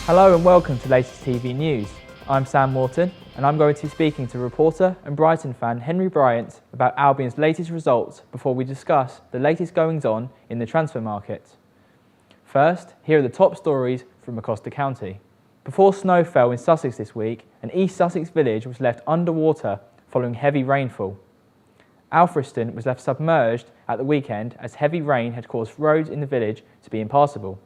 Hello and welcome to Latest TV News. I'm Sam Morton and I'm going to be speaking to reporter and Brighton fan Henry Bryant about Albion's latest results before we discuss the latest goings-on in the transfer market. First, here are the top stories from across the county. Before snow fell in Sussex this week, an East Sussex village was left underwater following heavy rainfall. Alfriston was left submerged at the weekend as heavy rain had caused roads in the village to be impassable.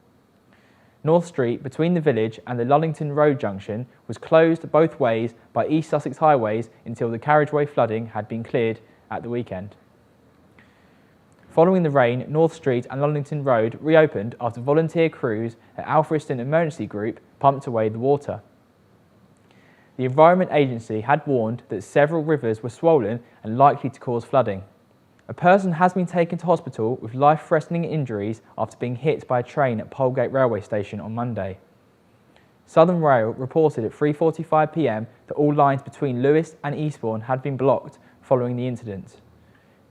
North Street between the village and the Lullington Road junction was closed both ways by East Sussex Highways until the carriageway flooding had been cleared at the weekend. Following the rain, North Street and Lullington Road reopened after volunteer crews at Alfriston Emergency Group pumped away the water. The Environment Agency had warned that several rivers were swollen and likely to cause flooding. A person has been taken to hospital with life-threatening injuries after being hit by a train at Polegate Railway Station on Monday. Southern Rail reported at 3:45 p.m. that all lines between Lewes and Eastbourne had been blocked following the incident.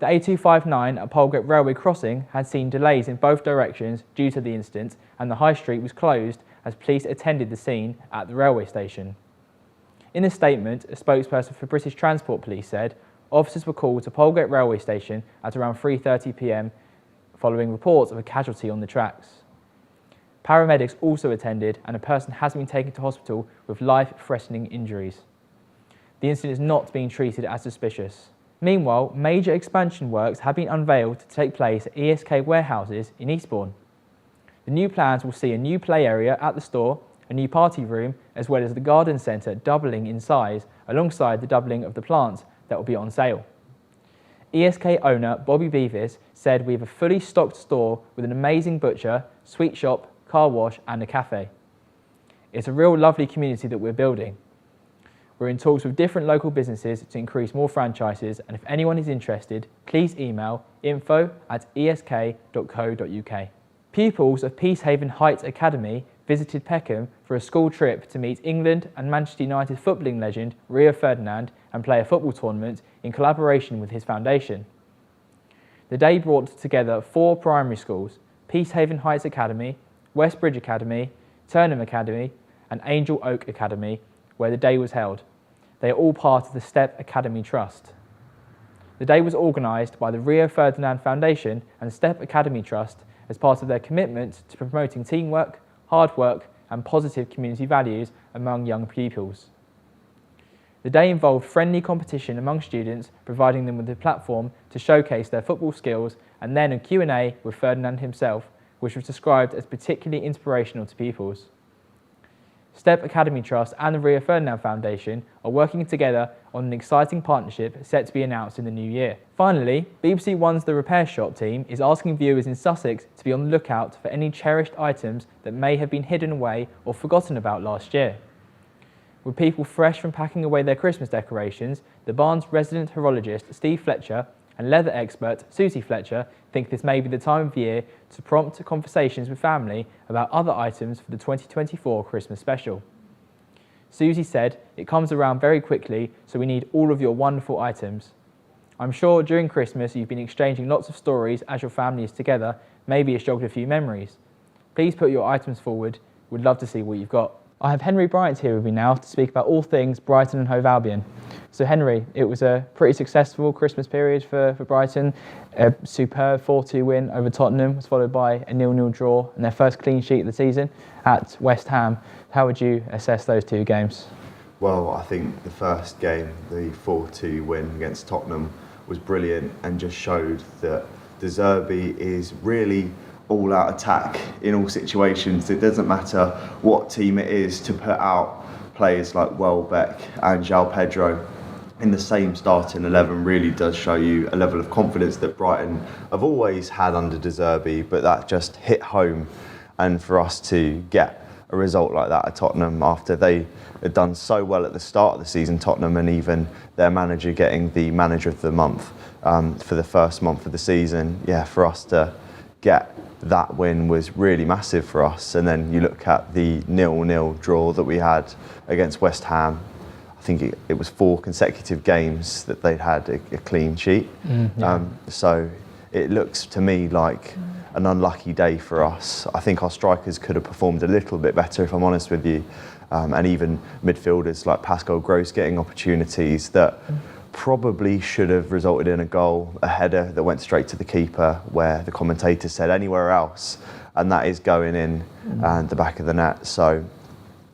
The A259 at Polegate Railway Crossing had seen delays in both directions due to the incident, and the High Street was closed as police attended the scene at the railway station. In a statement, a spokesperson for British Transport Police said, officers were called to Polegate Railway Station at around 3:30 p.m. following reports of a casualty on the tracks. Paramedics also attended and a person has been taken to hospital with life-threatening injuries. The incident is not being treated as suspicious. Meanwhile, major expansion works have been unveiled to take place at ESK warehouses in Eastbourne. The new plans will see a new play area at the store, a new party room, as well as the garden centre doubling in size alongside the doubling of the plants that will be on sale. ESK owner Bobby Beavis said, "We have a fully stocked store with an amazing butcher, sweet shop, car wash and a cafe. It's a real lovely community that we're building. We're in talks with different local businesses to increase more franchises, and if anyone is interested, please email info@esk.co.uk. Pupils of Peacehaven Heights Academy visited Peckham for a school trip to meet England and Manchester United footballing legend Rio Ferdinand and play a football tournament in collaboration with his foundation. The day brought together 4 primary schools, Peacehaven Heights Academy, Westbridge Academy, Turnham Academy and Angel Oak Academy, where the day was held. They are all part of the STEP Academy Trust. The day was organised by the Rio Ferdinand Foundation and STEP Academy Trust as part of their commitment to promoting teamwork, hard work and positive community values among young pupils. The day involved friendly competition among students, providing them with a platform to showcase their football skills, and then a Q&A with Ferdinand himself, which was described as particularly inspirational to pupils. STEP Academy Trust and the Rio Ferdinand Foundation are working together on an exciting partnership set to be announced in the new year. Finally, BBC One's The Repair Shop team is asking viewers in Sussex to be on the lookout for any cherished items that may have been hidden away or forgotten about last year. With people fresh from packing away their Christmas decorations, the Barnes resident horologist Steve Fletcher and leather expert Susie Fletcher think this may be the time of year to prompt conversations with family about other items for the 2024 Christmas special. Susie said, "It comes around very quickly, so we need all of your wonderful items. I'm sure during Christmas you've been exchanging lots of stories as your family is together, maybe it's jogged a few memories. Please put your items forward, we'd love to see what you've got." I have Henry Bryant here with me now to speak about all things Brighton and Hove Albion. So Henry, it was a pretty successful Christmas period for Brighton. A superb 4-2 win over Tottenham was followed by a 0-0 draw and their first clean sheet of the season at West Ham. How would you assess those 2 games? Well, I think the first game, the 4-2 win against Tottenham, was brilliant and just showed that De Zerbi is really all-out attack in all situations. It doesn't matter what team it is, to put out players like Welbeck and João Pedro in the same starting 11 really does show you a level of confidence that Brighton have always had under De Zerbi, but that just hit home. And for us to get a result like that at Tottenham after they had done so well at the start of the season, Tottenham, and even their manager getting the manager of the month for the first month of the season, for us to get that win was really massive for us. And then you look at the 0-0 draw that we had against West Ham. I think it was 4 consecutive games that they'd had a clean sheet. So it looks to me like an unlucky day for us. I think our strikers could have performed a little bit better, if I'm honest with you, and even midfielders like Pascal Gross getting opportunities that probably should have resulted in a goal, a header that went straight to the keeper, where the commentator said anywhere else, and that is going in and the back of the net. So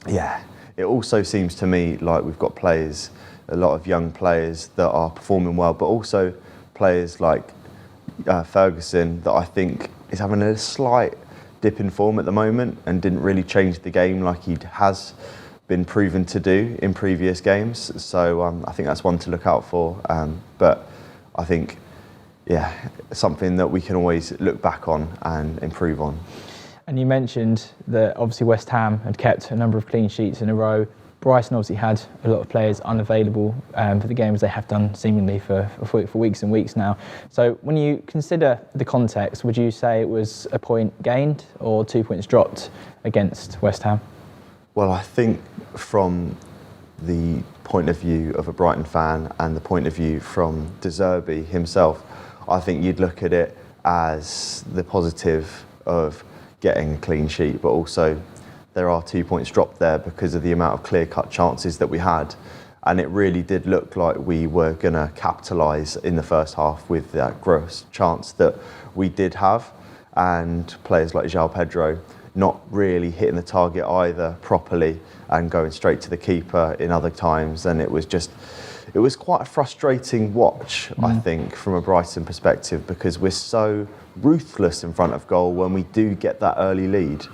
yeah, it also seems to me like we've got players, a lot of young players that are performing well, but also players like Ferguson that I think is having a slight dip in form at the moment and didn't really change the game like he has been proven to do in previous games. So I think that's one to look out for. But I think, yeah, something that we can always look back on and improve on. And you mentioned that obviously West Ham had kept a number of clean sheets in a row. Brighton obviously had a lot of players unavailable for the game, as they have done seemingly for weeks and weeks now. So when you consider the context, would you say it was a point gained or 2 points dropped against West Ham? Well, I think from the point of view of a Brighton fan and the point of view from De Zerbi himself, I think you'd look at it as the positive of getting a clean sheet, but also there are 2 points dropped there because of the amount of clear-cut chances that we had. And it really did look like we were going to capitalise in the first half with that gross chance that we did have. And players like João Pedro not really hitting the target either properly and going straight to the keeper in other times. And it was quite a frustrating watch, I think, from a Brighton perspective, because we're so ruthless in front of goal when we do get that early lead.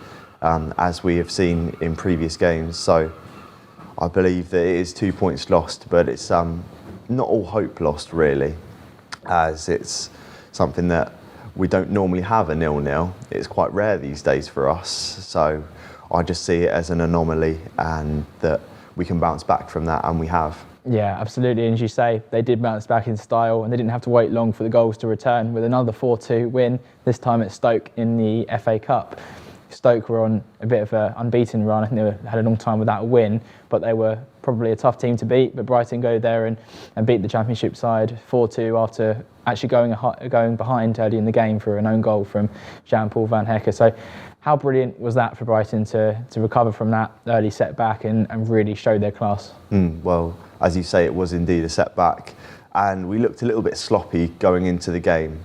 As we have seen in previous games. So I believe that it is 2 points lost, but it's not all hope lost really, as it's something that we don't normally have a 0-0. It's quite rare these days for us. So I just see it as an anomaly and that we can bounce back from that, and we have. Yeah, absolutely. And as you say, they did bounce back in style and they didn't have to wait long for the goals to return with another 4-2 win, this time at Stoke in the FA Cup. Stoke were on a bit of an unbeaten run. I think they had a long time without a win, but they were probably a tough team to beat. But Brighton go there and beat the Championship side 4-2 after actually going behind early in the game for an own goal from Jean-Paul Van Hecke. So how brilliant was that for Brighton to recover from that early setback and really show their class? Well, as you say, it was indeed a setback, and we looked a little bit sloppy going into the game.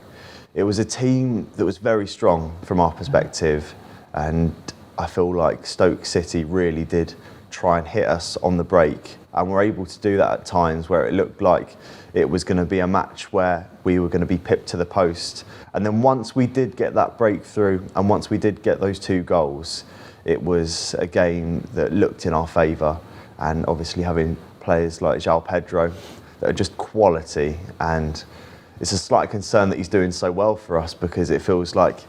It was a team that was very strong from our perspective. And I feel like Stoke City really did try and hit us on the break, and were able to do that at times where it looked like it was going to be a match where we were going to be pipped to the post. And then once we did get that breakthrough and once we did get those 2 goals, it was a game that looked in our favour. And obviously having players like João Pedro that are just quality, and it's a slight concern that he's doing so well for us, because it feels like,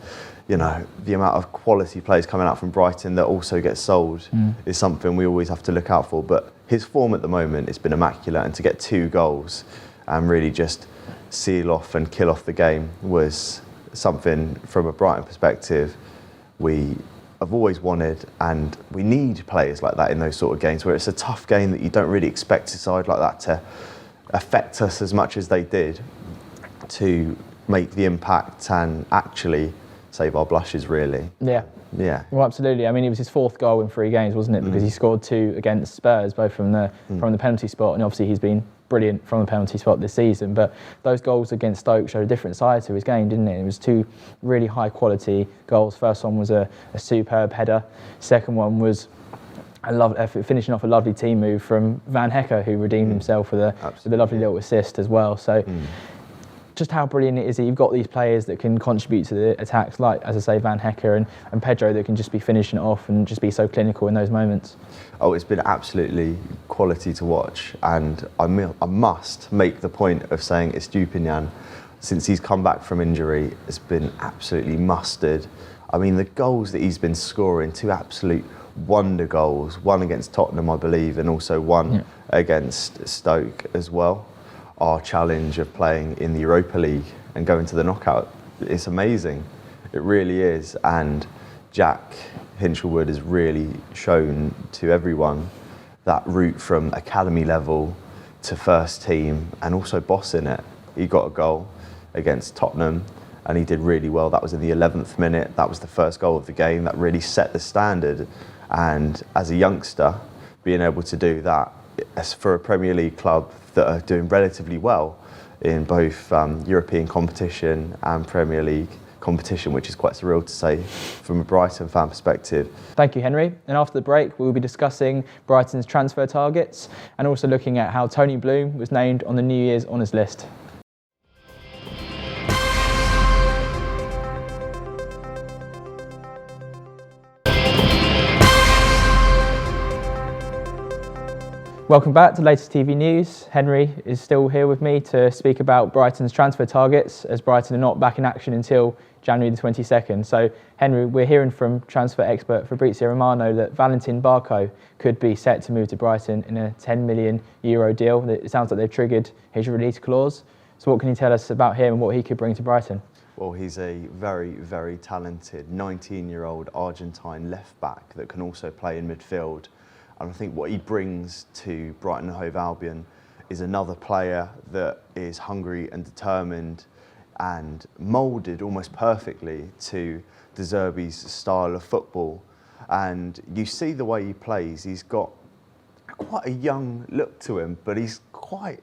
you know, the amount of quality players coming out from Brighton that also get sold is something we always have to look out for. But his form at the moment has been immaculate, and to get 2 goals and really just seal off and kill off the game was something, from a Brighton perspective, we have always wanted, and we need players like that in those sort of games where it's a tough game that you don't really expect a side like that to affect us as much as they did, to make the impact and actually save our blushes, really. Yeah. Well, absolutely. I mean, it was his 4th goal in 3 games, wasn't it? Because he scored 2 against Spurs, both from the penalty spot, and obviously he's been brilliant from the penalty spot this season. But those goals against Stoke showed a different side to his game, didn't it? It was 2 really high quality goals. First one was a superb header. Second one was finishing off a lovely team move from Van Hecke, who redeemed himself with a lovely little assist as well. So. Just how brilliant it is that you've got these players that can contribute to the attacks, like, as I say, Van Hecke and Pedro, that can just be finishing it off and just be so clinical in those moments. Oh, it's been absolutely quality to watch, and I must make the point of saying Estupiñán, since he's come back from injury, has been absolutely mustard. I mean, the goals that he's been scoring, 2 absolute wonder goals, one against Tottenham, I believe, and also one against Stoke as well. Our challenge of playing in the Europa League and going to the knockout, it's amazing. It really is. And Jack Hinchelwood has really shown to everyone that route from academy level to first team, and also bossing it. He got a goal against Tottenham, and he did really well. That was in the 11th minute. That was the first goal of the game. That really set the standard. And as a youngster, being able to do that, as for a Premier League club that are doing relatively well in both European competition and Premier League competition, which is quite surreal to say from a Brighton fan perspective. Thank you, Henry. And after the break, we'll be discussing Brighton's transfer targets and also looking at how Tony Bloom was named on the New Year's honours list. Welcome back to the latest TV news. Henry is still here with me to speak about Brighton's transfer targets, as Brighton are not back in action until January the 22nd. So, Henry, we're hearing from transfer expert Fabrizio Romano that Valentin Barco could be set to move to Brighton in a €10 million deal. It sounds like they've triggered his release clause. So what can you tell us about him and what he could bring to Brighton? Well, he's a very, very talented 19-year-old Argentine left-back that can also play in midfield. And I think what he brings to Brighton and Hove Albion is another player that is hungry and determined and moulded almost perfectly to De Zerbi's style of football. And you see the way he plays, he's got quite a young look to him, but he's quite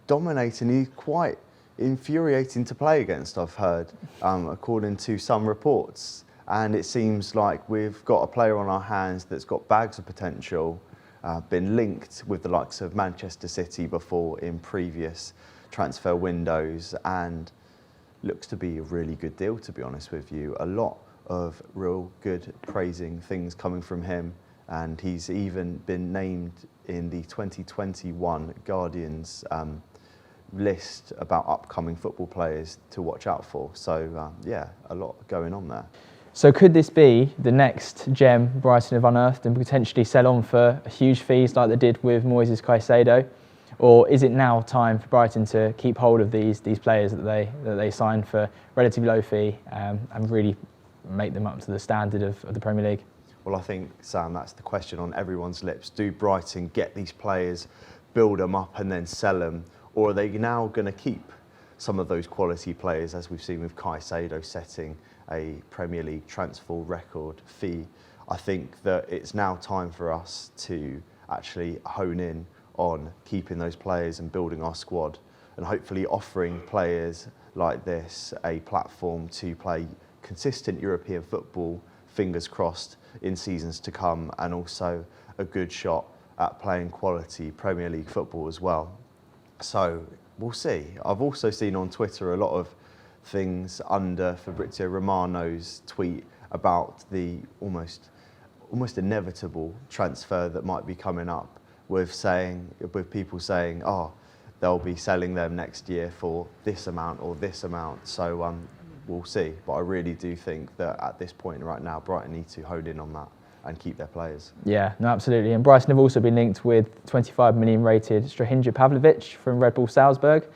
dominating, he's quite infuriating to play against, I've heard, according to some reports. And it seems like we've got a player on our hands that's got bags of potential, been linked with the likes of Manchester City before in previous transfer windows, and looks to be a really good deal, to be honest with you. A lot of real good praising things coming from him, and he's even been named in the 2021 Guardian's list about upcoming football players to watch out for. So yeah, a lot going on there. So could this be the next gem Brighton have unearthed and potentially sell on for huge fees like they did with Moises Caicedo? Or is it now time for Brighton to keep hold of these players that they signed for relatively low fee and really make them up to the standard of the Premier League? Well, I think, Sam, that's the question on everyone's lips. Do Brighton get these players, build them up and then sell them? Or are they now going to keep some of those quality players, as we've seen with Caicedo setting a Premier League transfer record fee? I think that it's now time for us to actually hone in on keeping those players and building our squad, and hopefully offering players like this a platform to play consistent European football, fingers crossed, in seasons to come, and also a good shot at playing quality Premier League football as well. So we'll see. I've also seen on Twitter a lot of things under Fabrizio Romano's tweet about the almost inevitable transfer that might be coming up, with people saying, oh, they'll be selling them next year for this amount or this amount. So we'll see. But I really do think that at this point right now, Brighton need to hone in on that and keep their players. Yeah, no, absolutely. And Brighton have also been linked with 25 million rated Strahinja Pavlovic from Red Bull Salzburg.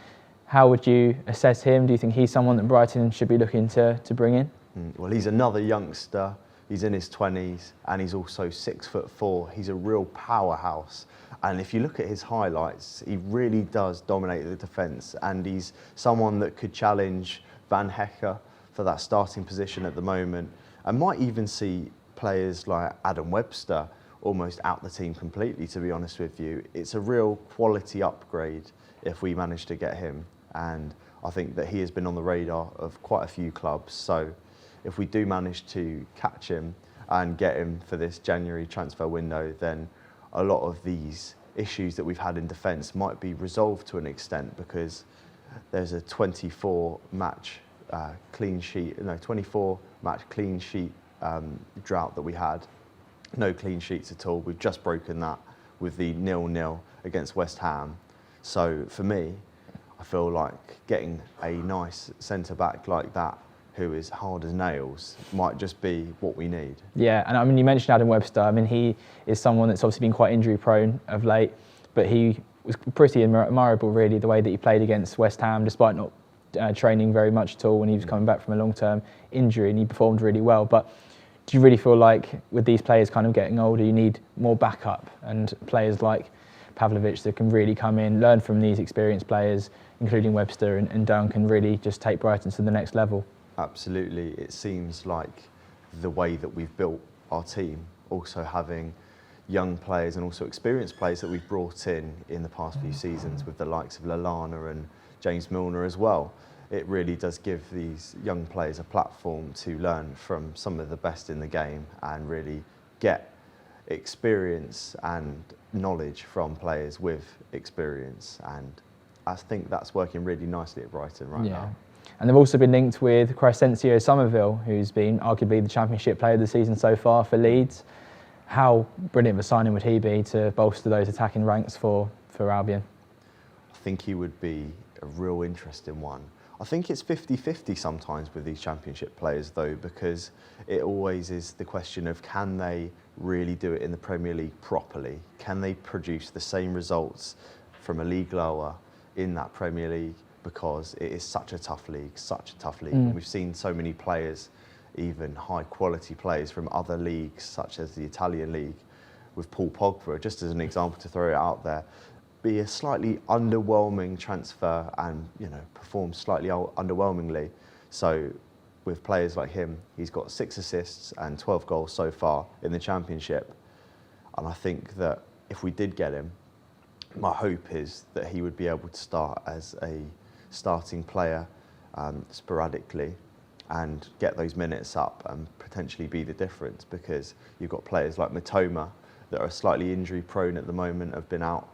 How would you assess him? Do you think he's someone that Brighton should be looking to bring in? Well, he's another youngster. He's in his 20s and he's also 6'4". He's a real powerhouse. And if you look at his highlights, he really does dominate the defence, and he's someone that could challenge Van Hecke for that starting position at the moment, and might even see players like Adam Webster almost out the team completely, to be honest with you. It's a real quality upgrade if we manage to get him, and I think that he has been on the radar of quite a few clubs. So if we do manage to catch him and get him for this January transfer window, then a lot of these issues that we've had in defence might be resolved to an extent, because there's a 24 match clean sheet drought that we had. No clean sheets at all. We've just broken that with the 0-0 against West Ham. So for me, I feel like getting a nice centre-back like that, who is hard as nails, might just be what we need. Yeah, and I mean, you mentioned Adam Webster. I mean, he is someone that's obviously been quite injury-prone of late, but he was pretty admirable, really, the way that he played against West Ham, despite not training very much at all when he was coming back from a long-term injury, and he performed really well. But do you really feel like with these players kind of getting older, you need more backup, and players like Pavlovic that can really come in, learn from these experienced players, including Webster and Dunn, can really just take Brighton to the next level? Absolutely. It seems like the way that we've built our team, also having young players and also experienced players that we've brought in the past few seasons with the likes of Lallana and James Milner as well. It really does give these young players a platform to learn from some of the best in the game and really get experience and knowledge from players with experience, and I think that's working really nicely at Brighton right now. And they've also been linked with Crescencio Somerville, who's been arguably the Championship player of the season so far for Leeds. How brilliant of a signing would he be to bolster those attacking ranks for Albion? I think he would be a real interesting one. I think it's 50-50 sometimes with these Championship players though, because it always is the question of, can they really do it in the Premier League properly? Can they produce the same results from a league lower in that Premier League? Because it is such a tough league, And we've seen so many players, even high quality players from other leagues such as the Italian league, with Paul Pogba, just as an example to throw it out there, be a slightly underwhelming transfer and, you know, perform slightly underwhelmingly. So with players like him, he's got 6 assists and 12 goals so far in the Championship. And I think that if we did get him, my hope is that he would be able to start as a starting player sporadically and get those minutes up and potentially be the difference, because you've got players like Matoma that are slightly injury prone at the moment, have been out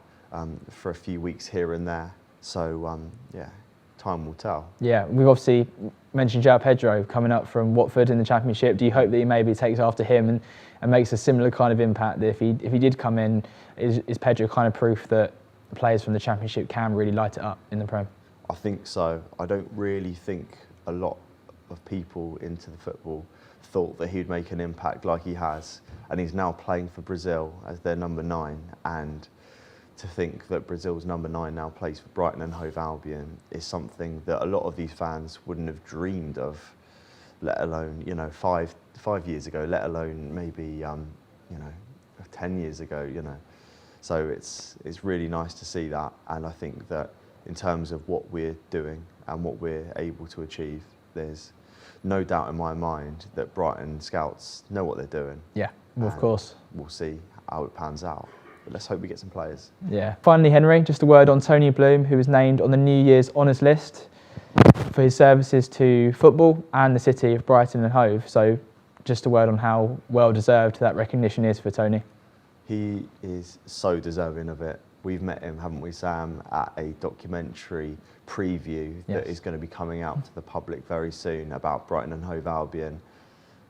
for a few weeks here and there. So yeah, time will tell. Yeah, we've obviously mentioned João Pedro coming up from Watford in the Championship. Do you hope that he maybe takes after him and makes a similar kind of impact? If he did come in, is Pedro kind of proof that players from the Championship can really light it up in the Prem? I think so. I don't really think a lot of people into the football thought that he'd make an impact like he has, and he's now playing for Brazil as their number 9, and to think that Brazil's number 9 now plays for Brighton and Hove Albion is something that a lot of these fans wouldn't have dreamed of, let alone, you know, five years ago, let alone maybe, you know, 10 years ago, you know. So it's really nice to see that, and I think that in terms of what we're doing and what we're able to achieve, there's no doubt in my mind that Brighton scouts know what they're doing. Yeah, well, of course. We'll see how it pans out. But let's hope we get some players. Yeah. Finally, Henry, just a word on Tony Bloom, who was named on the New Year's honours list for his services to football and the city of Brighton and Hove. So just a word on how well deserved that recognition is for Tony. He is so deserving of it. We've met him, haven't we, Sam, at a documentary preview that is going to be coming out to the public very soon about Brighton and Hove Albion.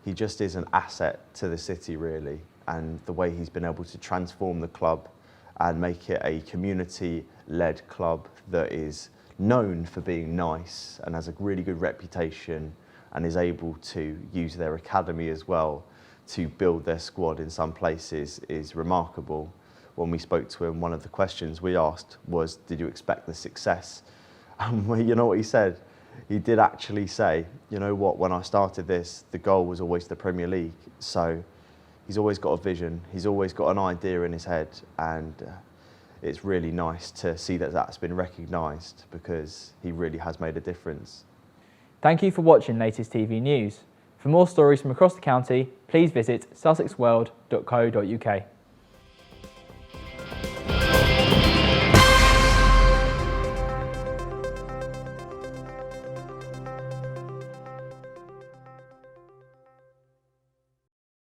He just is an asset to the city, really, and the way he's been able to transform the club and make it a community-led club that is known for being nice and has a really good reputation and is able to use their academy as well to build their squad in some places is remarkable. When we spoke to him, one of the questions we asked was, did you expect the success? And you know what he said? He did actually say, you know what, when I started this, the goal was always the Premier League. So he's always got a vision, he's always got an idea in his head, and it's really nice to see that that's been recognised, because he really has made a difference. Thank you for watching Latest TV News. For more stories from across the county, please visit sussexworld.co.uk.